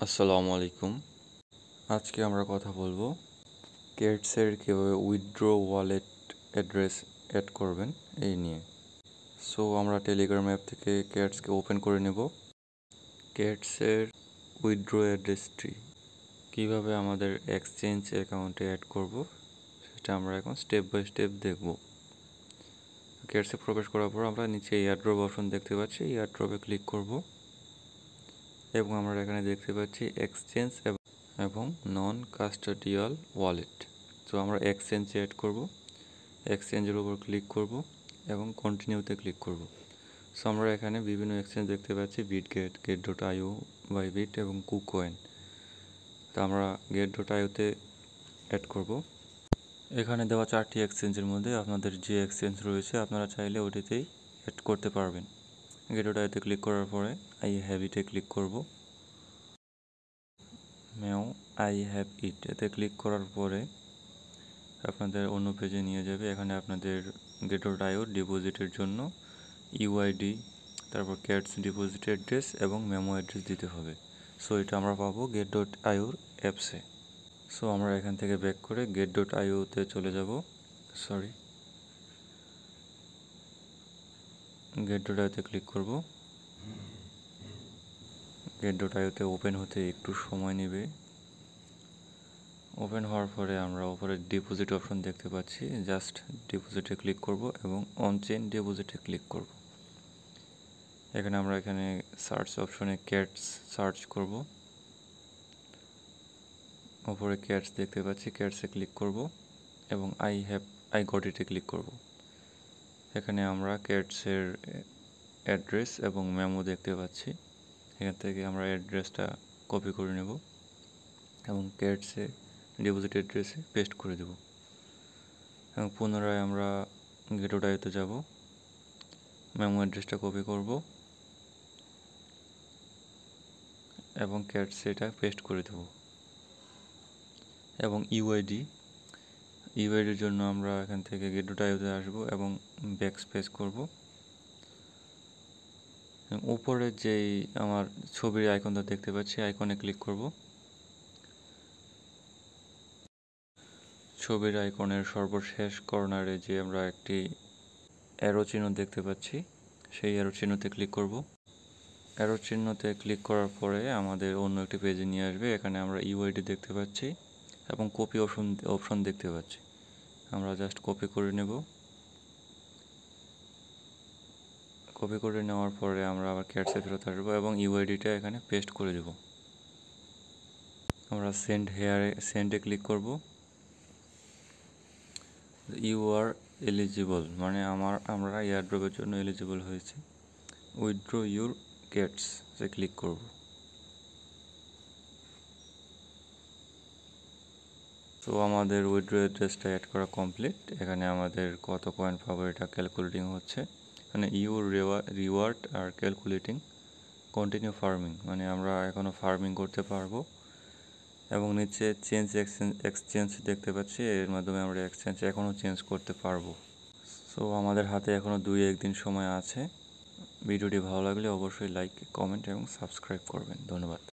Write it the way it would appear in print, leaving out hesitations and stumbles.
আসসালামু আলাইকুম। আজকে আমরা কথা বলবো কেটসের কীভাবে উইথড্র ওয়ালেট অ্যাড্রেস অ্যাড করবেন এই নিয়ে। সো আমরা টেলিগ্রাম অ্যাপ থেকে কেটসকে ওপেন করে নেব। কেটসের উইথড্র অ্যাড্রেসটি কীভাবে আমাদের এক্সচেঞ্জ অ্যাকাউন্টে অ্যাড করব সেটা আমরা এখন স্টেপ বাই স্টেপ দেখব। কেটসে প্রবেশ করার পর আমরা নিচে এয়ারড্রপ অপশন দেখতে পাচ্ছি, এয়ারড্রপে ক্লিক করব এবং আমরা এখানে দেখতে পাচ্ছি এক্সচেঞ্জ এবং নন কাস্টোডিয়াল ওয়ালেট। তো আমরা এক্সচেঞ্জে অ্যাড করব, এক্সচেঞ্জের উপর ক্লিক করব এবং কন্টিনিউতে ক্লিক করব। সো আমরা এখানে বিভিন্ন এক্সচেঞ্জ দেখতে পাচ্ছি, বিটগেট, get.io, বাইবিট এবং কুকয়েন। তো আমরা get.ioতে অ্যাড করব। এখানে দেওয়া 4টি এক্সচেঞ্জের মধ্যে আপনাদের যে এক্সচেঞ্জ রয়েছে আপনারা চাইলে ওটিতেই অ্যাড করতে পারবেন। get.ioতে ক্লিক করার পরে আই হ্যাভ ইটে ক্লিক করব। আই হ্যাভ ইট এতে ক্লিক করার পরে আপনাদের অন্য পেজে নিয়ে যাবে। এখানে আপনাদের get.io ডিপোজিটের জন্য ইউআইডি, তারপর ক্যাটস ডিপোজিট অ্যাড্রেস এবং মেমো অ্যাড্রেস দিতে হবে। সো এটা আমরা পাবো get.ioর অ্যাপসে। সো আমরা এখান থেকে ব্যাক করে get.ioতে চলে যাব। get.ioতে ক্লিক করব। get.ioতে ওপেন হতে একটু সময় নেবে। ওপেন হওয়ার পরে আমরা উপরে ডিপোজিট অপশন দেখতে পাচ্ছি, জাস্ট ডিপোজিটে ক্লিক করব এবং অন চেইন ডিপোজিটে ক্লিক করব। এখানে আমরা সার্চ অপশনে ক্যাটস সার্চ করব। উপরে ক্যাটস দেখতে পাচ্ছি, ক্যাটসে ক্লিক করব এবং আই গট ইটে ক্লিক করব। এখানে আমরা ক্যাটসের অ্যাড্রেস এবং মেমো দেখতে পাচ্ছি। এখান থেকে আমরা অ্যাড্রেসটা কপি করে নেব এবং ক্যাটসে ডিপোজিট অ্যাড্রেসে পেস্ট করে দেব এবং পুনরায় আমরা get.ioতে যাব, মেমো অ্যাড্রেসটা কপি করব এবং ক্যাটসে এটা পেস্ট করে দেব এবং ইউআইডির জন্য আমরা এখান থেকে get.ioতে আসব এবং ব্যাকস্পেস করব। উপরে যেই আমার ছবির আইকনটা দেখতে পাচ্ছি, আইকনে ক্লিক করব। ছবির আইকনের সর্বশেষ কর্নারে যে আমরা একটি অ্যারো চিহ্ন দেখতে পাচ্ছি, সেই অ্যারো চিহ্নতে ক্লিক করব। অ্যারো চিহ্নতে ক্লিক করার পরে আমাদের অন্য একটি পেজে নিয়ে আসবে। এখানে আমরা ইউআইডি দেখতে পাচ্ছি এবং কপি অপশন দেখতে পাচ্ছি। আমরা জাস্ট কপি করে নেব। কপি করে নেওয়ার পরে আমরা আবার ক্যাটসে ফেরত আসবো এবং ইউআইডিটা এখানে পেস্ট করে দেব। আমরা সেন্ডে ক্লিক করব। ইউ আর এলিজিবল মানে আমরা এয়ারড্রপের জন্য এলিজিবল হয়েছি। উইথড্র ইউর ক্যাটসে ক্লিক করব। তো আমাদের উইথড্র অ্যাড্রেসটা অ্যাড করা কমপ্লিট। এখানে আমাদের কত কয়েন পাবো এটা ক্যালকুলেটিং হচ্ছে। মানে your reward R calculating continue farming, মানে আমরা এখনও ফার্মিং করতে পারবো। এবং নিচে এক্সচেঞ্জ দেখতে পাচ্ছি, এর মাধ্যমে আমরা এক্সচেঞ্জ এখনও চেঞ্জ করতে পারবো। সো আমাদের হাতে এখনও 2-1 দিন সময় আছে। ভিডিওটি ভালো লাগলে অবশ্যই লাইক, কমেন্ট এবং সাবস্ক্রাইব করবেন। ধন্যবাদ।